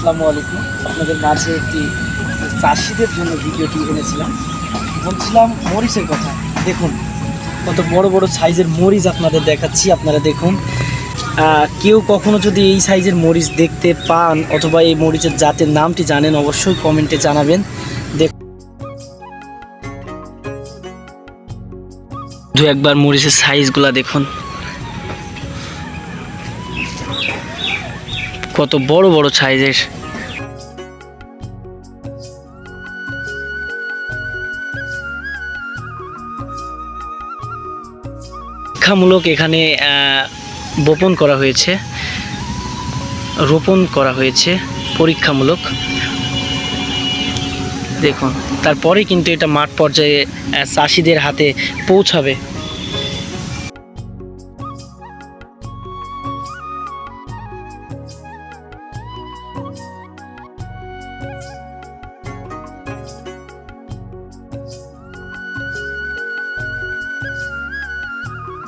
আসসালামু আলাইকুম। আপনাদের মাঝে একটি চাষিদের জন্য ভিডিওটি এনেছিলাম। বলছিলাম মরিচের কথা। দেখুন কত বড় বড় সাইজের মরিচ আপনাদের দেখাচ্ছি, আপনারা দেখুন। কেউ কখনো যদি এই সাইজের মরিচ দেখতে পান অথবা এই মরিচের জাতের নামটি জানেন অবশ্যই কমেন্টে জানাবেন। দেখুন একবার মরিচের সাইজগুলা দেখুন, কত বড় বড় সাইজের। পরীক্ষামূলক এখানে রোপণ করা হয়েছে পরীক্ষামূলক। দেখুন তারপরে কিন্তু এটা মাঠ পর্যায়ে চাষিদের হাতে পৌঁছাবে।